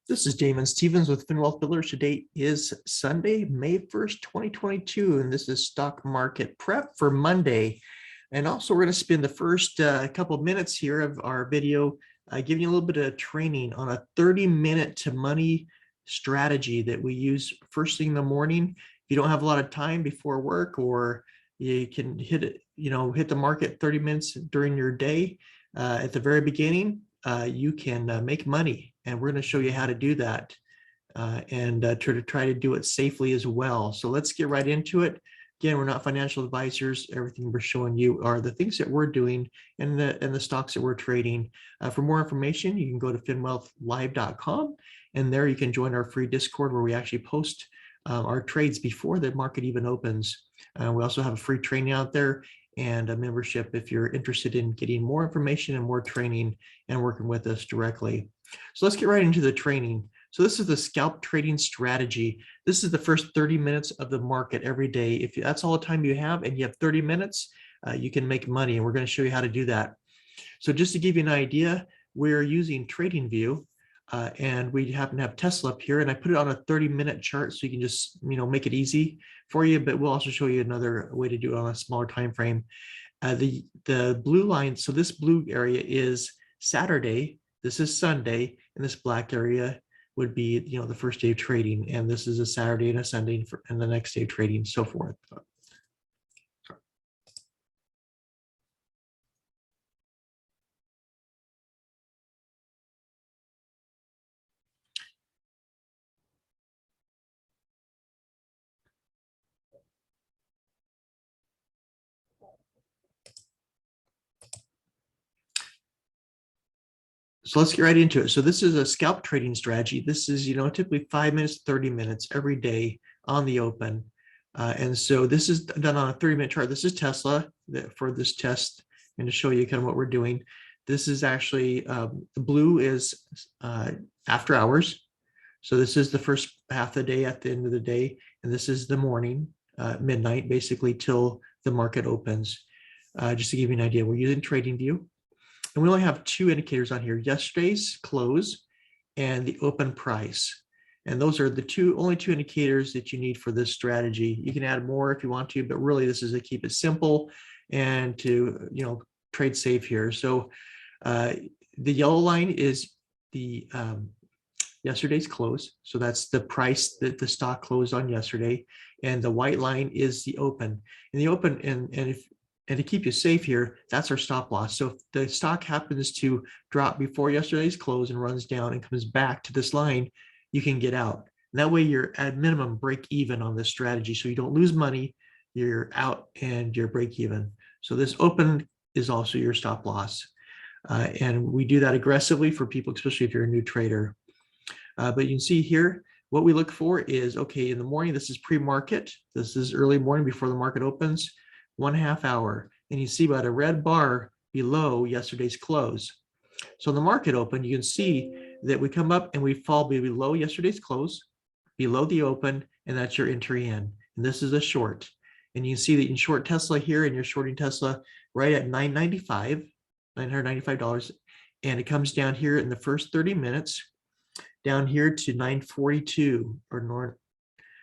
This is Damon Stevens with FinWealth Builders. Today is Sunday, May 1st, 2022, and this is stock market prep for Monday. And also we're going to spend the first couple of minutes here of our video giving you a little bit of training on a 30-minute to money strategy that we use first thing in the morning. If you don't have a lot of time before work, or you can hit it, hit the market 30 minutes during your day at the very beginning, you can make money. And we're going to show you how to do that and try to do it safely as well. So let's get right into it. Again, we're not financial advisors. Everything we're showing you are the things that we're doing and the stocks that we're trading. For more information, you can go to finwealthlive.com, and there you can join our free Discord where we actually post our trades before the market even opens. We also have a free training out there and a membership if you're interested in getting more information and more training and working with us directly. So let's get right into the training. So this is the scalp trading strategy. This is the first 30 minutes of the market every day. If that's all the time you have and you have 30 minutes, you can make money, and we're going to show you how to do that. So just to give you an idea, we're using TradingView, and we happen to have Tesla up here, and I put it on a 30-minute chart so you can just make it easy for you, but we'll also show you another way to do it on a smaller time frame. The blue line, so this blue area is Saturday, this is Sunday, and this black area would be the first day of trading, and this is a Saturday and a Sunday and the next day of trading, so forth. So let's get right into it. So this is a scalp trading strategy. This is, typically 5 minutes, 30 minutes every day on the open. And so this is done on a 30-minute chart. This is Tesla for this test, and to show you kind of what we're doing. This is actually, the blue is after hours. So this is the first half of the day at the end of the day. And this is the morning, midnight, basically till the market opens. Just to give you an idea, we're using TradingView. And we only have two indicators on here: yesterday's close and the open price. And those are the only two indicators that you need for this strategy. You can add more if you want to, but really this is to keep it simple and to trade safe here. So the yellow line is the yesterday's close. So that's the price that the stock closed on yesterday. And the white line is the open. And the open, and to keep you safe here, that's our stop loss. So if the stock happens to drop before yesterday's close and runs down and comes back to this line, you can get out. And that way you're at minimum break even on this strategy. So you don't lose money, you're out and you're break even. So this open is also your stop loss. And we do that aggressively for people, especially if you're a new trader. But you can see here, what we look for is, okay, in the morning, this is pre-market. This is early morning before the market opens. 1/2 hour, and you see about a red bar below yesterday's close. So in the market open, you can see that we come up and we fall below yesterday's close, below the open, and that's your entry in. And this is a short. And you can see that you can short Tesla here, and you're shorting Tesla right at $995, and it comes down here in the first 30 minutes, down here to 942 or north,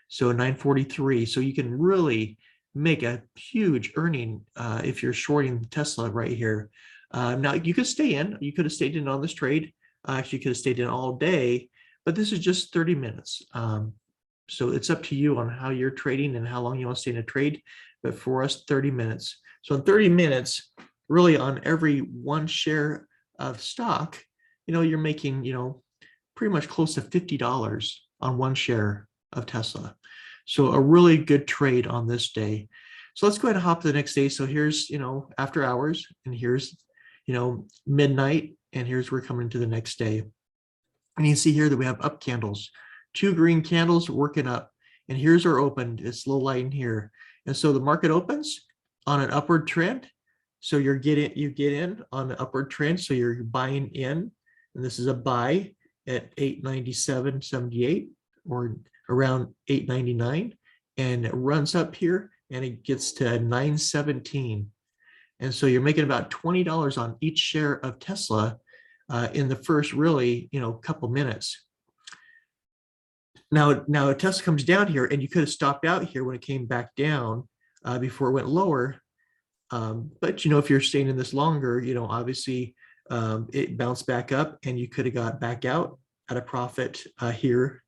so 943. So you can really make a huge earning if you're shorting Tesla right here. Now you could stay in, you could have stayed in on this trade. Actually, you could have stayed in all day, but this is just 30 minutes. So it's up to you on how you're trading and how long you want to stay in a trade. But for us, 30 minutes. So in 30 minutes, really on every one share of stock, you're making, pretty much close to $50 on one share of Tesla. So a really good trade on this day. So let's go ahead and hop to the next day. So here's, after hours, and here's, midnight, and here's we're coming to the next day. And you can see here that we have up candles, 2 green candles working up. And here's our open, this little line here. And so the market opens on an upward trend. So you get in on the upward trend. So you're buying in, and this is a buy at 897.78 or around 899, and it runs up here and it gets to 917. And so you're making about $20 on each share of Tesla in the first really, couple minutes. Now Tesla comes down here, and you could have stopped out here when it came back down before it went lower. But if you're staying in this longer, obviously it bounced back up, and you could have got back out at a profit here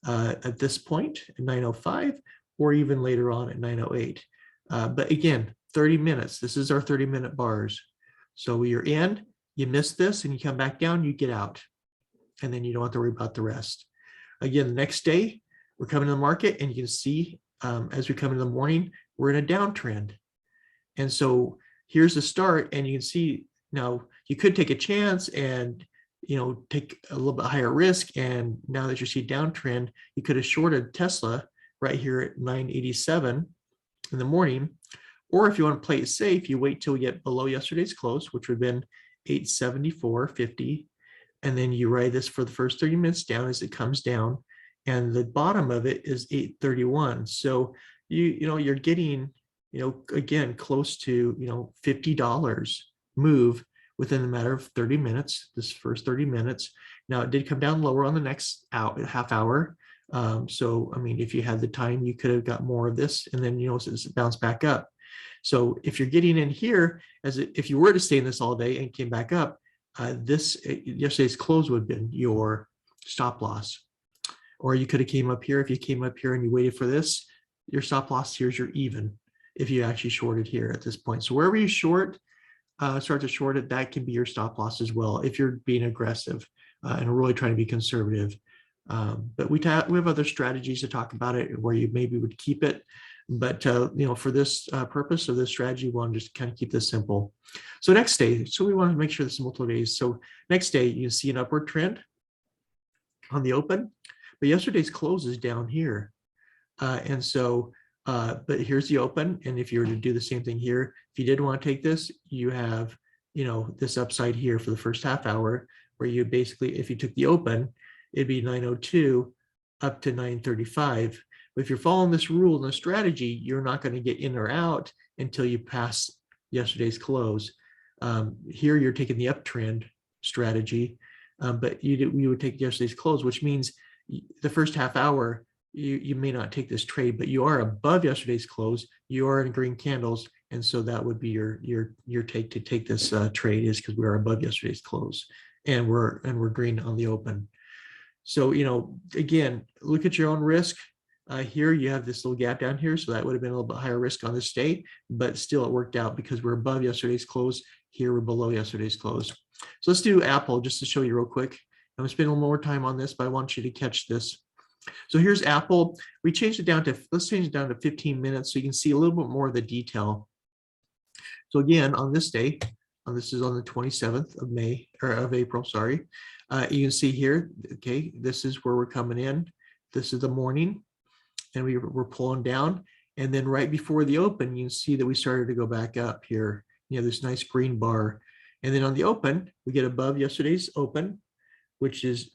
at this point at 9:05, or even later on at 9:08. But again, 30 minutes. This is our 30-minute bars. So you're in, you miss this, and you come back down, you get out, and then you don't have to worry about the rest. Again, the next day, we're coming to the market, and you can see as we come in the morning, we're in a downtrend. And so here's the start, and you can see now you could take a chance and take a little bit higher risk. And now that you see downtrend, you could have shorted Tesla right here at 987 in the morning. Or if you want to play it safe, you wait till we get below yesterday's close, which would have been 874.50. And then you ride this for the first 30 minutes down as it comes down. And the bottom of it is 831. So you're getting, again, close to, $50 move within a matter of 30 minutes, this first 30 minutes. Now it did come down lower on the next half hour. So, I mean, if you had the time, you could have got more of this, and then, it's bounced back up. So if you're getting in here, if you were to stay in this all day and came back up, yesterday's close would have been your stop loss. Or you could have came up here. If you came up here and you waited for this, your stop loss here is your even if you actually shorted here at this point. So wherever you start to short it, that can be your stop loss as well if you're being aggressive and really trying to be conservative. But we have other strategies to talk about it where you maybe would keep it. But for this purpose of this strategy, we want to just kind of keep this simple. So next day, so we want to make sure this is multiple days. So next day, you see an upward trend on the open, but yesterday's close is down here. And so, but here's the open. And if you were to do the same thing here, if you did want to take this, you have, this upside here for the first half hour, where you basically, if you took the open, it'd be 902 up to 935. But if you're following this rule and the strategy, you're not going to get in or out until you pass yesterday's close. Here, you're taking the uptrend strategy, but you would take yesterday's close, which means the first half hour, you may not take this trade, but you are above yesterday's close. You are in green candles, and so that would be your take to take this trade, is because we are above yesterday's close, and we're green on the open. So again, look at your own risk. Here you have this little gap down here, so that would have been a little bit higher risk on this day, but still it worked out because we're above yesterday's close. Here we're below yesterday's close. So let's do Apple just to show you real quick. I'm going to spend a little more time on this, but I want you to catch this. So here's Apple. We changed it down to, let's change it down to 15 minutes so you can see a little bit more of the detail. So again, on this day, this is on the 27th of April, sorry. You can see here, okay, this is where we're coming in. This is the morning, and we're pulling down. And then right before the open, you can see that we started to go back up here. This nice green bar. And then on the open, we get above yesterday's open, which is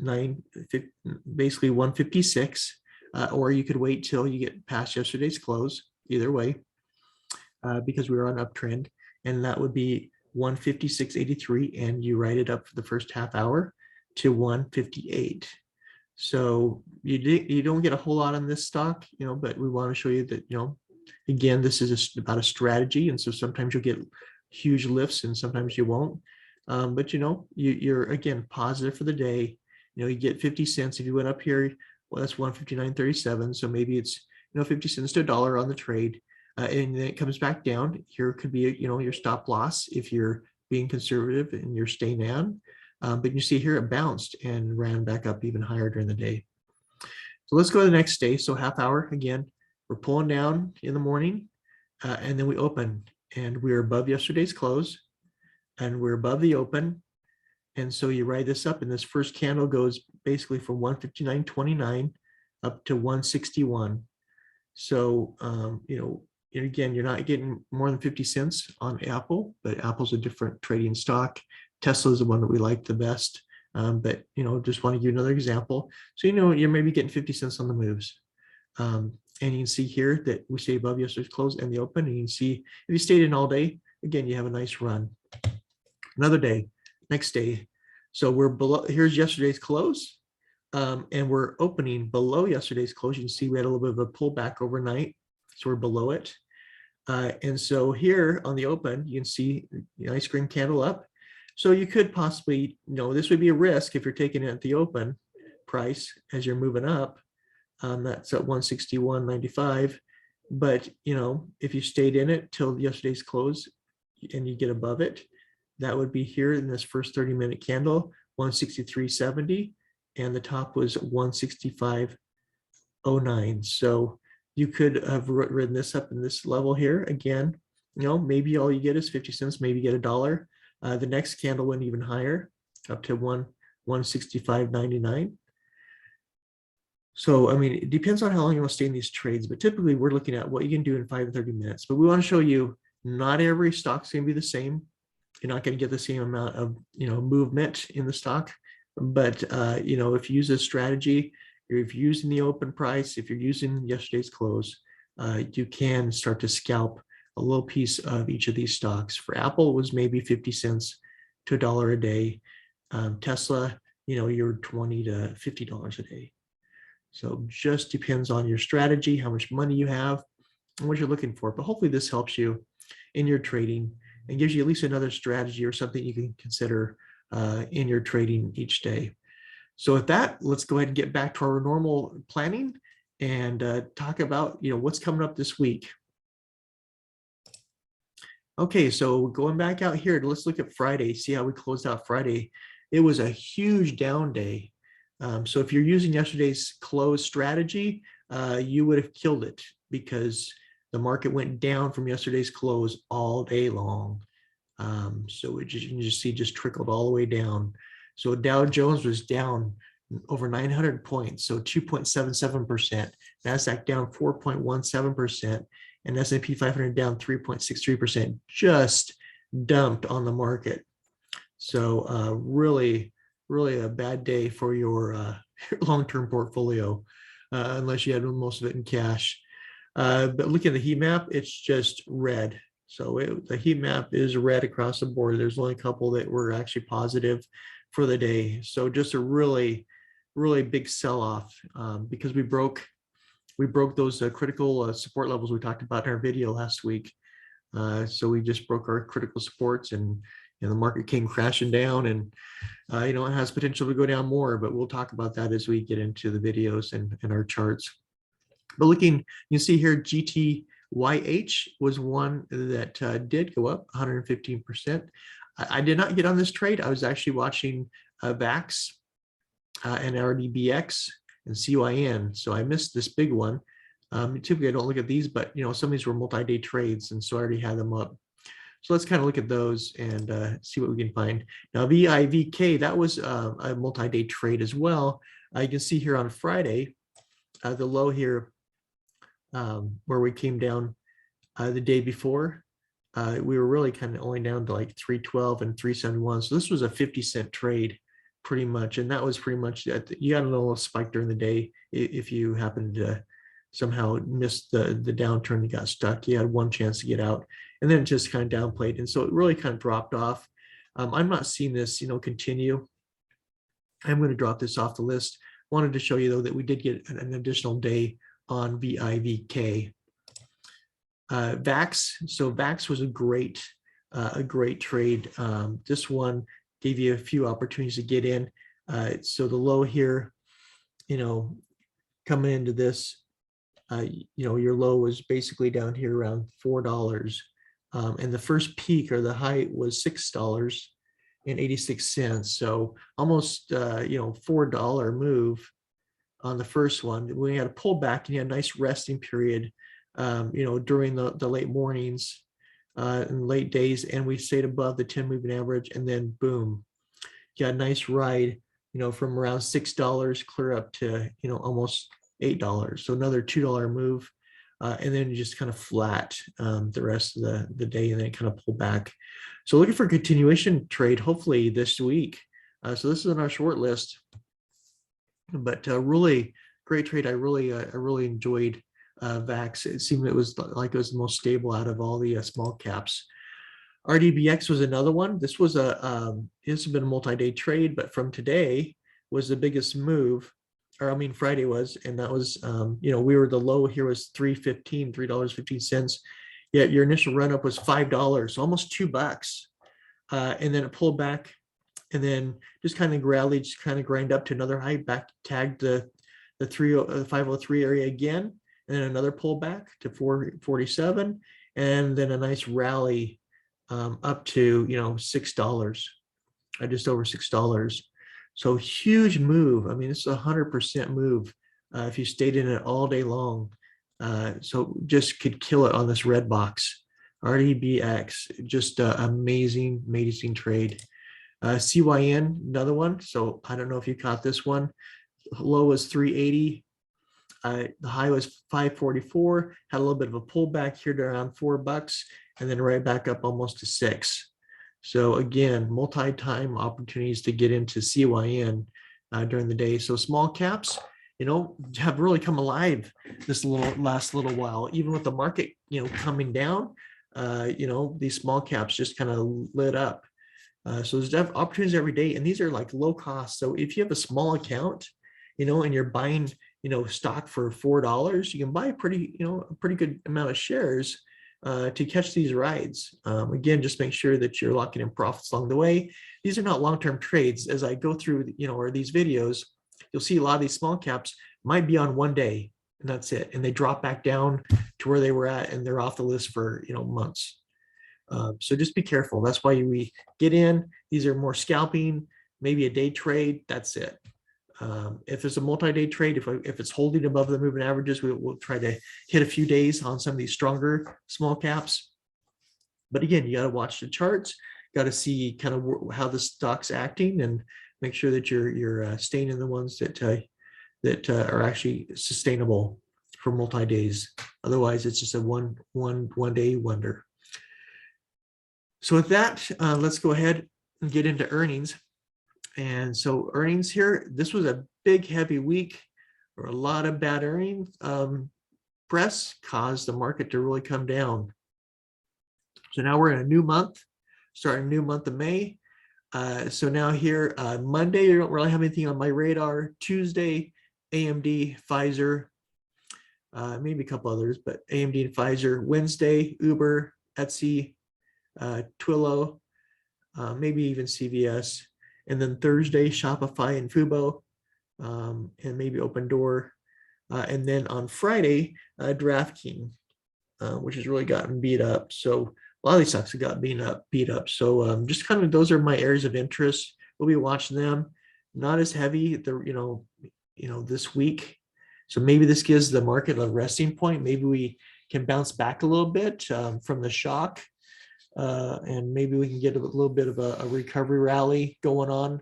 basically 156, or you could wait till you get past yesterday's close, either way, because we were on uptrend, and that would be 156.83, and you write it up for the first half hour to 158. So you don't get a whole lot on this stock, but we want to show you that, again, this is about a strategy, and so sometimes you'll get huge lifts and sometimes you won't. But you're again positive for the day. You get 50 cents if you went up here. Well, that's 159.37. So maybe it's 50 cents to $1 on the trade, and then it comes back down. Here could be your stop loss if you're being conservative and you're staying in. But you see here it bounced and ran back up even higher during the day. So let's go to the next day. So half hour again. We're pulling down in the morning, and then we open, and we're above yesterday's close. And we're above the open. And so you ride this up, and this first candle goes basically from 159.29 up to 161. So, again, you're not getting more than 50 cents on Apple, but Apple's a different trading stock. Tesla is the one that we like the best. But, just want to give you another example. So, you're maybe getting 50 cents on the moves. And you can see here that we stay above yesterday's close and the open. And you can see if you stayed in all day, again, you have a nice run. Another day, next day. So we're below, here's yesterday's close. And we're opening below yesterday's close. You can see we had a little bit of a pullback overnight, so we're below it. And so here on the open, you can see nice green candle up. So you could possibly, this would be a risk if you're taking it at the open price as you're moving up. That's at 161.95. But, if you stayed in it till yesterday's close and you get above it, that would be here in this first 30-minute candle, 163.70. And the top was 165.09. So you could have ridden this up in this level here again. Maybe all you get is 50 cents, maybe you get $1. The next candle went even higher, up to 165.99. So, I mean, it depends on how long you want to stay in these trades, but typically we're looking at what you can do in 5 to 30 minutes. But we want to show you not every stock's going to be the same. You're not going to get the same amount of, movement in the stock. But, if you use a strategy, if you're using the open price, if you're using yesterday's close, you can start to scalp a little piece of each of these stocks. For Apple, it was maybe 50 cents to $1 a day. Tesla, you're $20 to $50 a day. So just depends on your strategy, how much money you have, and what you're looking for. But hopefully this helps you in your trading and gives you at least another strategy or something you can consider in your trading each day. So with that, let's go ahead and get back to our normal planning and talk about what's coming up this week. Okay, so going back out here, let's look at Friday, see how we closed out Friday. It was a huge down day. So if you're using yesterday's close strategy, you would have killed it because the market went down from yesterday's close all day long. So you can just see just trickled all the way down. So Dow Jones was down over 900 points, so 2.77%. NASDAQ down 4.17%, and S&P 500 down 3.63%. Just dumped on the market. So really a bad day for your long-term portfolio, unless you had most of it in cash. But look at the heat map, it's just red. So the heat map is red across the board. There's only a couple that were actually positive for the day. So just a really big sell-off because we broke those critical support levels we talked about in our video last week. So we just broke our critical supports, and the market came crashing down, and it has potential to go down more, but we'll talk about that as we get into the videos and our charts. But you see here, GTYH was one that did go up 115%. I did not get on this trade. I was actually watching VAX and RDBX and CYN, so I missed this big one. Typically, I don't look at these, but some of these were multi-day trades, and so I already had them up. So let's kind of look at those and see what we can find. Now, VIVK, that was a multi-day trade as well. You can see here on Friday, the low here where we came down the day before. We were really kind of only down to like 312 and 371. So this was a 50-cent trade pretty much. And that was pretty much, you got a little spike during the day. If you happened to somehow miss the downturn, you got stuck, you had one chance to get out, and then it just kind of downplayed. And so it really kind of dropped off. I'm not seeing this, continue. I'm going to drop this off the list. Wanted to show you though that we did get an additional day on VIVK. VAX. So VAX was a great trade. This one gave you a few opportunities to get in. So the low here, coming into this, your low was basically down here around $4. And the first peak or the height was $6.86. So almost, $4 move on the first one. We had a pullback and you had a nice resting period, during the late mornings and late days, and we stayed above the 10 moving average, and then boom, you got a nice ride, from around $6 clear up to, almost $8. So another $2 move, and then just kind of flat the rest of the day, and then it kind of pulled back. So looking for a continuation trade, hopefully this week. So this is on our short list, but really great trade. I really enjoyed VAX. It seemed it was like it was the most stable out of all the small caps. RDBX was another one. This was this has been a multi-day trade, but from today was the biggest move. or I mean Friday was, and that was, you know, we were the low here was $3.15, yet your initial run up was $5, almost $2. And then it pulled back and then just kind of rallied, just kind of grind up to another high, back tagged the 503 area again, and then another pullback to 447, and then a nice rally up to, you know, $6, just over $6. So huge move. I mean, it's 100% move if you stayed in it all day long. So just could kill it on this red box. RDBX, just amazing, amazing trade. CYN, another one. So I don't know if you caught this one. Low was 380. The high was 544. Had a little bit of a pullback here to around $4, and then right back up almost to 6. So again, multi-time opportunities to get into CYN during the day. So small caps, you know, have really come alive this last little while, even with the market, you know, coming down. You know, these small caps just kind of lit up. So there's opportunities every day, and these are like low cost. So if you have a small account, you know, and you're buying, you know, stock for $4, you can buy a pretty good amount of shares to catch these rides. Again, just make sure that you're locking in profits along the way. These are not long-term trades. As I go through, you know, or these videos, you'll see a lot of these small caps might be on one day, and that's it. And they drop back down to where they were at, and they're off the list for, you know, months. So just be careful. That's why we get in. These are more scalping, maybe a day trade. That's it. If it's a multi-day trade, if it's holding above the moving averages, we'll try to hit a few days on some of these stronger small caps. But again, you got to watch the charts, got to see kind of how the stock's acting, and make sure that you're staying in the ones that are actually sustainable for multi-days. Otherwise, it's just a one day wonder. So with that, let's go ahead and get into earnings. And so earnings here, this was a big, heavy week, or a lot of bad earnings. Press caused the market to really come down. So now we're in a new month, starting a new month of May. So now here, Monday, I don't really have anything on my radar. Tuesday, AMD, Pfizer, maybe a couple others, but AMD and Pfizer. Wednesday, Uber, Etsy, Twilio, maybe even CVS. And then Thursday, Shopify and Fubo, and maybe Open Door. And then on Friday, DraftKings, which has really gotten beat up. So a lot of these stocks have got beat up. So just kind of those are my areas of interest. We'll be watching them. Not as heavy, this week. So maybe this gives the market a resting point. Maybe we can bounce back a little bit from the shock. And maybe we can get a little bit of a recovery rally going on.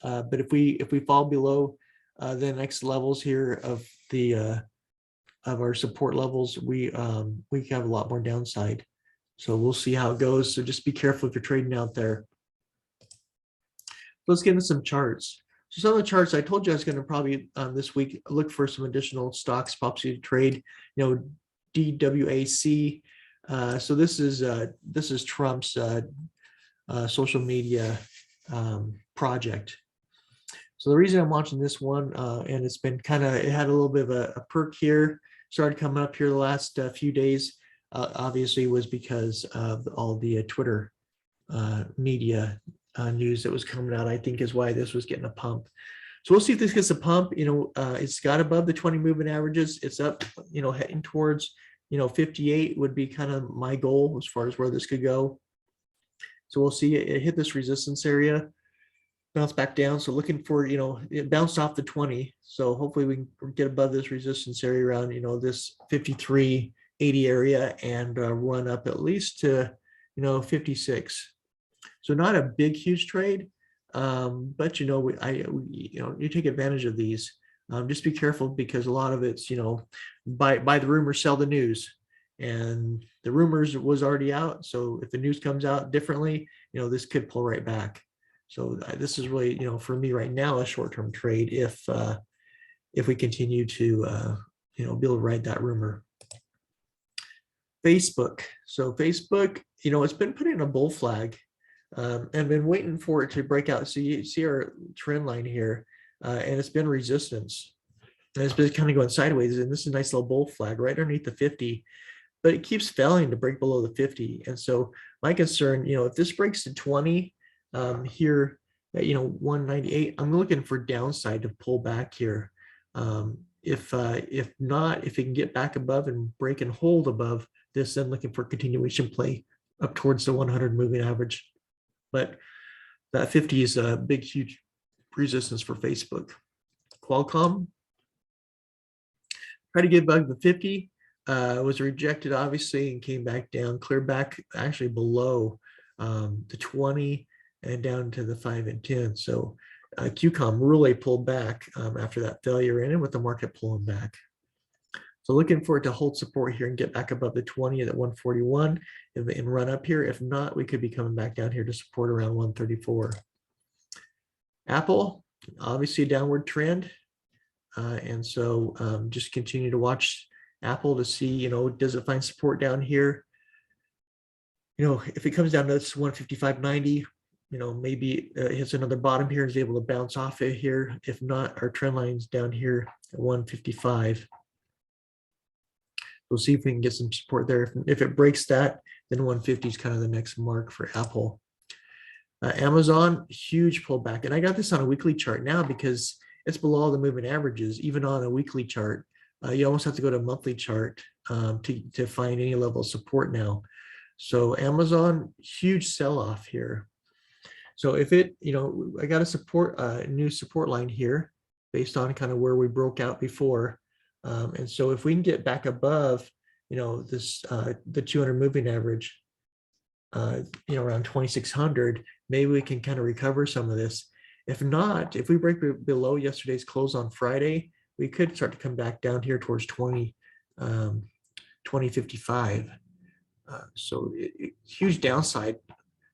But if we fall below the next levels here of our support levels, we can have a lot more downside. So we'll see how it goes. So just be careful if you're trading out there. Let's get into some charts. So some of the charts I told you I was going to probably this week look for some additional stocks possibly to trade. You know, DWAC. So this is Trump's social media project. So the reason I'm watching this one, and it's been it had a little bit of a perk here, started coming up here the last few days, obviously was because of all the Twitter media news that was coming out, I think is why this was getting a pump. So we'll see if this gets a pump. You know, it's got above the 20 moving averages. It's up, you know, heading towards, 58 would be kind of my goal as far as where this could go. So we'll see it hit this resistance area, bounce back down. So looking for, it bounced off the 20. So hopefully we can get above this resistance area around, this 53.80 area and run up at least to, 56. So not a big, huge trade, but you take advantage of these. Just be careful because a lot of it's, buy the rumor, sell the news, and the rumors was already out. So if the news comes out differently, this could pull right back. So this is really, for me right now, a short-term trade if we continue to, be able to ride that rumor. Facebook. So Facebook, it's been putting a bull flag and been waiting for it to break out. So you see our trend line here. and it's been resistance. And it's been kind of going sideways, and this is a nice little bull flag right underneath the 50, but it keeps failing to break below the 50. And so my concern, if this breaks to 20 here at 198, I'm looking for downside to pull back here. If not, if it can get back above and break and hold above this, then looking for continuation play up towards the 100 moving average. But that 50 is a big, huge resistance for Facebook. Qualcomm, tried to get above the 50, was rejected obviously and came back down, clear back actually below the 20 and down to the 5 and 10. So QCOM really pulled back after that failure and with the market pulling back. So looking for it to hold support here and get back above the 20 at 141 and run up here. If not, we could be coming back down here to support around 134. Apple, obviously a downward trend. And so just continue to watch Apple to see, does it find support down here? If it comes down to this 155.90, maybe it hits another bottom here, is able to bounce off it here. If not, our trend line's down here at 155. We'll see if we can get some support there. If it breaks that, then 150 is kind of the next mark for Apple. Amazon, huge pullback. And I got this on a weekly chart now because it's below the moving averages, even on a weekly chart. You almost have to go to a monthly chart to find any level of support now. So Amazon, huge sell-off here. So if it, I got a new support line here based on kind of where we broke out before. And so if we can get back above, this the 200 moving average, around 2,600, maybe we can kind of recover some of this. If not, if we break below yesterday's close on Friday, we could start to come back down here towards 2055. So huge downside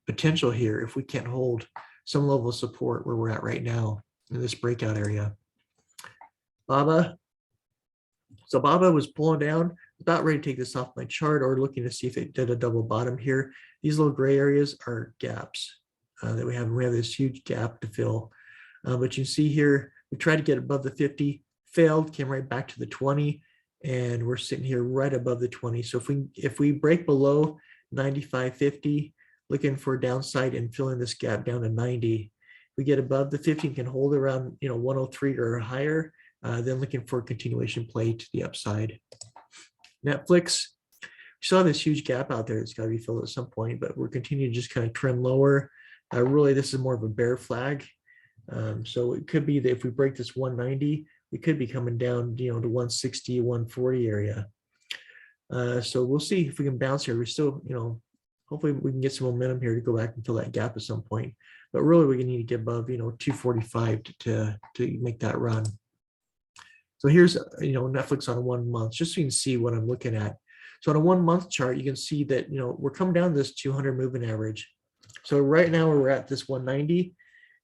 potential here if we can't hold some level of support where we're at right now in this breakout area. BABA. So BABA was pulling down, about ready to take this off my chart or looking to see if it did a double bottom here. These little gray areas are gaps that we have. We have this huge gap to fill. But you see here, we tried to get above the 50, failed, came right back to the 20, and we're sitting here right above the 20. So if we break below 95.50, looking for downside and filling this gap down to 90. We get above the 50 and can hold around 103 or higher, then looking for a continuation play to the upside. Netflix, we still have this huge gap out there. It's got to be filled at some point, but we're continuing to just kind of trend lower. Really, this is more of a bear flag. So it could be that if we break this 190, we could be coming down, to 160, 140 area. So we'll see if we can bounce here. We still, hopefully we can get some momentum here to go back and fill that gap at some point. But really, we need to get above, 245 to make that run. So here's, Netflix on a 1 month, just so you can see what I'm looking at. So on a 1 month chart, you can see that, we're coming down this 200 moving average. So right now we're at this 190.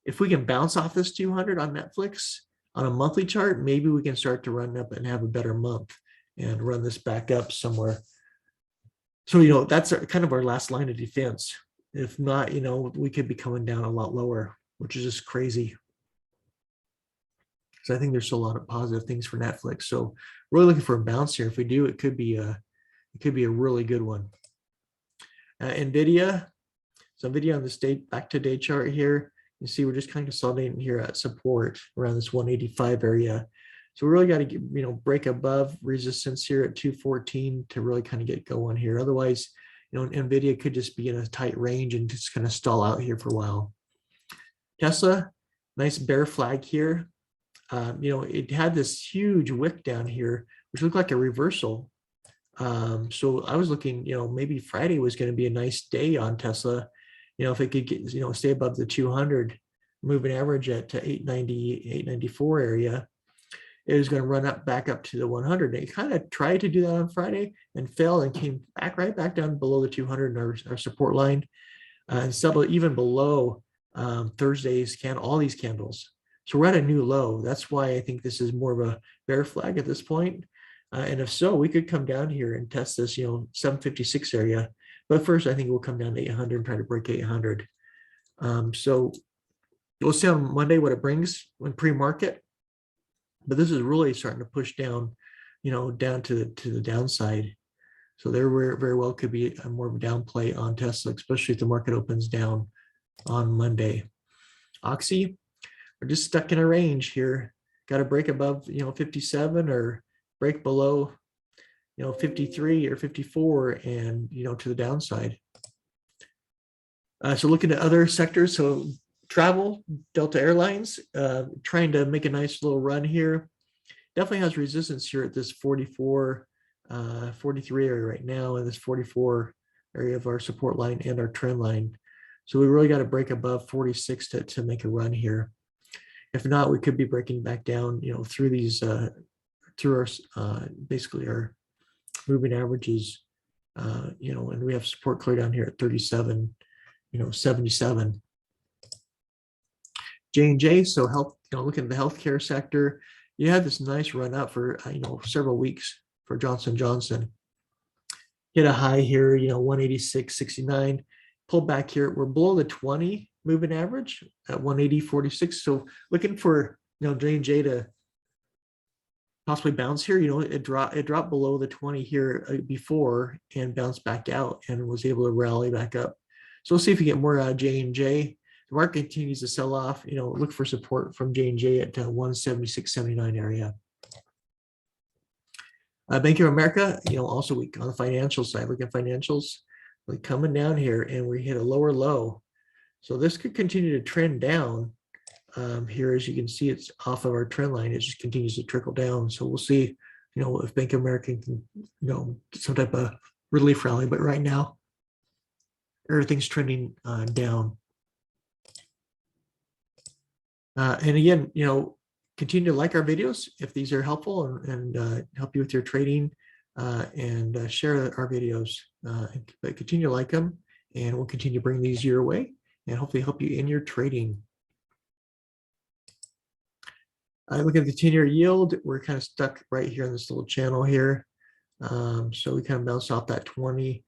If we can bounce off this 200 on Netflix on a monthly chart, maybe we can start to run up and have a better month and run this back up somewhere. So, that's kind of our last line of defense. If not, we could be coming down a lot lower, which is just crazy. So I think there's still a lot of positive things for Netflix. So really looking for a bounce here. If we do, it could be a really good one. Nvidia. So Nvidia on the back to day chart here. You see, we're just kind of consolidating here at support around this 185 area. So we really got to break above resistance here at 214 to really kind of get going here. Otherwise, Nvidia could just be in a tight range and just kind of stall out here for a while. Tesla, nice bear flag here. It had this huge wick down here, which looked like a reversal. So I was looking, maybe Friday was going to be a nice day on Tesla. If it could get, stay above the 200 moving average at 890, 894 area, it was going to run back up to the 100. And it kind of tried to do that on Friday and fell and came right back down below the 200 in our support line, and settled even below Thursday's all these candles. So we're at a new low. That's why I think this is more of a bear flag at this point. And if so, we could come down here and test this, 756 area. But first, I think we'll come down to 800 and try to break 800. So We'll see on Monday what it brings when pre-market, but this is really starting to push down, down to the downside. So there very well could be a more of a down play on Tesla, especially if the market opens down on Monday. Oxy, we're just stuck in a range here. Got to break above, 57 or break below, 53 or 54 and, to the downside. So looking at other sectors, so travel, Delta Airlines, trying to make a nice little run here. Definitely has resistance here at this 44, 43 area right now, and this 44 area of our support line and our trend line. So we really got to break above 46 to make a run here. If not, we could be breaking back down, through these, through our, basically our moving averages, and we have support clear down here at 37, 77. J&J, so health, looking at the healthcare sector, you had this nice run up for, several weeks for Johnson & Johnson. Hit a high here, 186.69. Pulled back here. We're below the 20 moving average at 180.46. So looking for, J&J to possibly bounce here. It dropped below the 20 here before and bounced back out and was able to rally back up. So we'll see if we get more out of J&J. The market continues to sell off. Look for support from J&J at 176.79 area. Bank of America, also weak on the financial side. Look at financials, we're coming down here, and we hit a lower low. So this could continue to trend down. Here, as you can see, it's off of our trend line. It just continues to trickle down. So we'll see, if Bank of America can, get some type of relief rally. But right now, everything's trending down. And again, continue to like our videos if these are helpful and help you with your trading, and share our videos. But continue to like them, and we'll continue to bring these your way and hopefully help you in your trading. Look at the 10-year yield. We're kind of stuck right here in this little channel here. So we kind of bounced off that 20.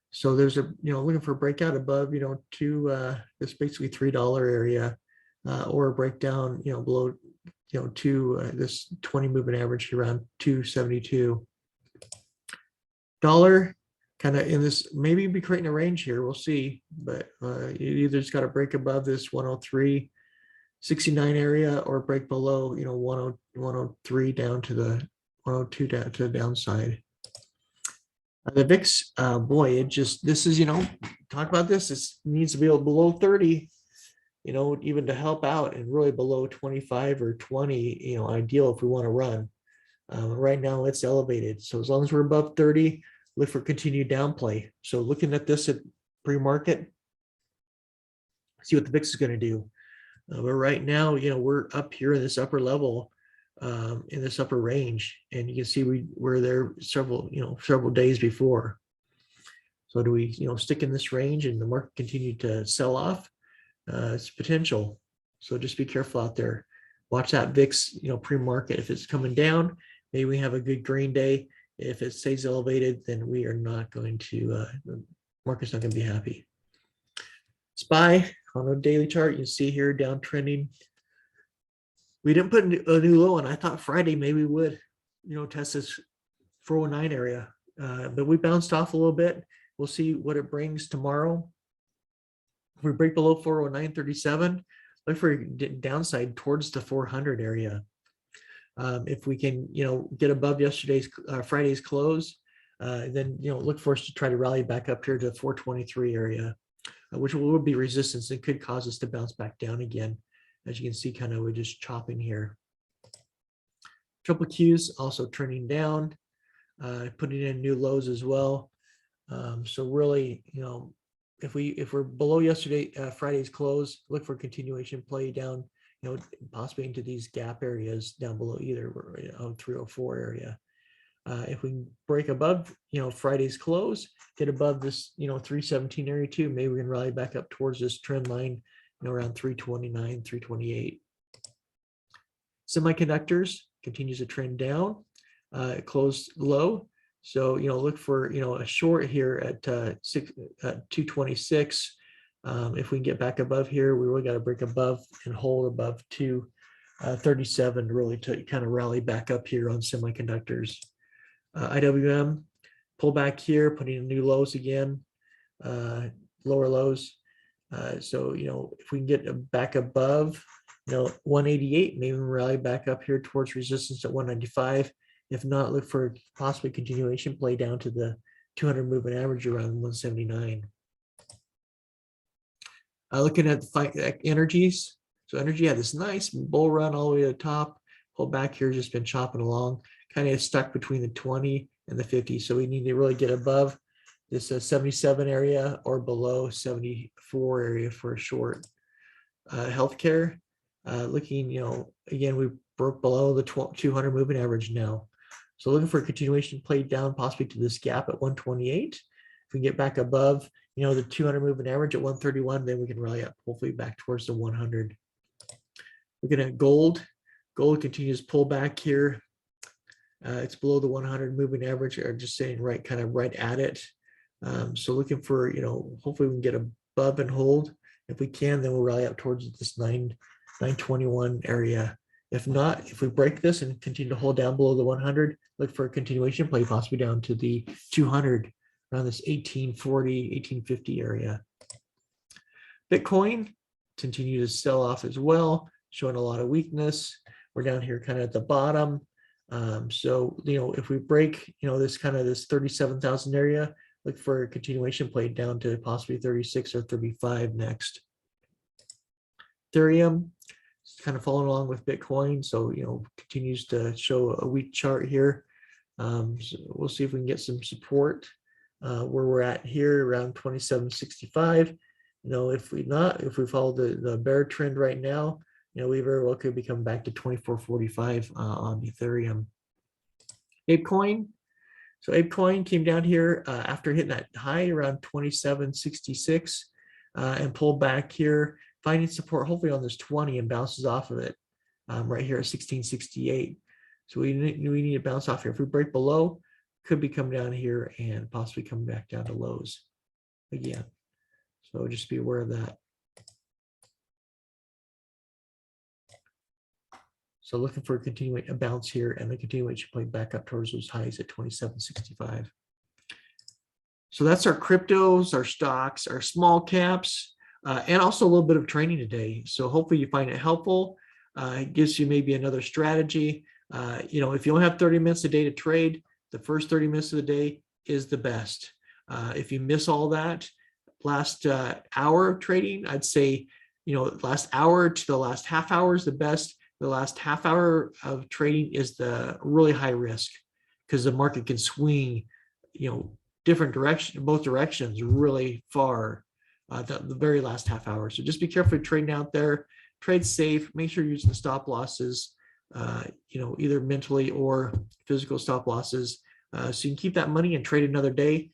So there's a, looking for a breakout above, to this basically $3 area, or a breakdown, below, to this 20 moving average around 272. Dollar kind of in this, maybe be creating a range here. We'll see, but you either just got to break above this 103.69 area or break below, 103 down to the 102 down to the downside. The VIX, boy, this is, talk about this. This needs to be below 30, even to help out, and really below 25 or 20, ideal if we want to run. Right now it's elevated. So as long as we're above 30, look for continued downplay. So looking at this at pre-market, see what the VIX is going to do. But right now, we're up here in this upper level, in this upper range, and you can see we were there several days before. So do we, stick in this range and the market continue to sell off? It's potential. So just be careful out there. Watch that VIX, pre-market. If it's coming down, maybe we have a good green day. If it stays elevated, then we are not going to, the market's not going to be happy. SPY on a daily chart, you see here downtrending. We didn't put a new low on. I thought Friday maybe we would, test this 409 area, but we bounced off a little bit. We'll see what it brings tomorrow. If we break below 409.37, look for a downside towards the 400 area. If we can, get above Friday's close, then, look for us to try to rally back up here to 423 area, which will be resistance and could cause us to bounce back down again. As you can see, kind of we're just chopping here. Triple Qs also trending down, putting in new lows as well. So really, if we're below Friday's close, look for continuation play down, possibly into these gap areas down below either 304 area. If we break above, Friday's close, get above this, 317 area too, maybe we can rally back up towards this trend line, around 329, 328. Semiconductors continues to trend down. It closed low. So, look for, a short here at 226. If we can get back above here, we really got to break above and hold above 237 really to kind of rally back up here on semiconductors. IWM, pull back here, putting in new lows again, lower lows. So, if we can get back above, 188, maybe rally back up here towards resistance at 195. If not, look for possibly continuation play down to the 200 moving average around 179. Looking at the energies. So energy had this nice bull run all the way to the top. Pull back here, just been chopping along, kind of stuck between the 20 and the 50. So we need to really get above this 77 area or below 74 area for a short. Healthcare, looking, again, we broke below the 200 moving average now. So looking for a continuation play down possibly to this gap at 128. If we get back above, the 200 moving average at 131, then we can rally up hopefully back towards the 100. Looking at gold, gold continues to pull back here. It's below the 100 moving average, or just saying kind of right at it. So looking for, hopefully we can get above and hold. If we can, then we'll rally up towards this 921 area. If not, if we break this and continue to hold down below the 100, look for a continuation play, possibly down to the 200, around this 1840, 1850 area. Bitcoin continue to sell off as well, showing a lot of weakness. We're down here kind of at the bottom. So, if we break, this 37,000 area, look for a continuation play down to possibly 36 or 35 next. Ethereum is kind of following along with Bitcoin. So, continues to show a weak chart here. So we'll see if we can get some support where we're at here around 2765. If we follow the bear trend right now, we very well could be coming back to 2445 on Ethereum. ApeCoin. So ApeCoin came down here after hitting that high around 2766 and pulled back here, finding support hopefully on this 20 and bounces off of it right here at 1668. So we need to bounce off here. If we break below, could be coming down here and possibly coming back down to lows again. So just be aware of that. So looking for a bounce here and the continuation play back up towards those highs at 2765. So that's our cryptos, our stocks, our small caps, and also a little bit of training today. So hopefully you find it helpful. It gives you maybe another strategy. If you only have 30 minutes a day to trade, the first 30 minutes of the day is the best. If you miss all that, last hour of trading, I'd say, last hour to the last half hour is the best. The last half hour of trading is the really high risk because the market can swing, different direction, both directions really far the very last half hour. So just be careful trading out there, trade safe, make sure you're using the stop losses, either mentally or physical stop losses. So you can keep that money and trade another day.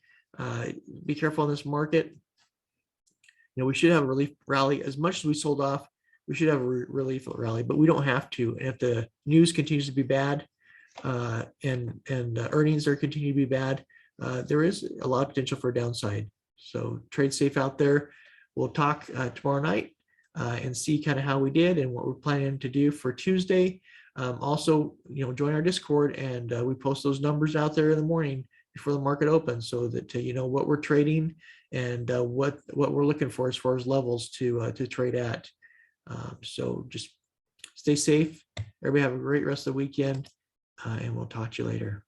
Be careful in this market. We should have a relief rally. As much as we sold off, we should have a relief rally, but we don't have to. And if the news continues to be bad and earnings are continue to be bad, there is a lot of potential for a downside. So trade safe out there. We'll talk tomorrow night and see kind of how we did and what we're planning to do for Tuesday. Also, join our Discord and we post those numbers out there in the morning before the market opens so that you know what we're trading and what we're looking for as far as levels to trade at. So just stay safe. Everybody have a great rest of the weekend and we'll talk to you later.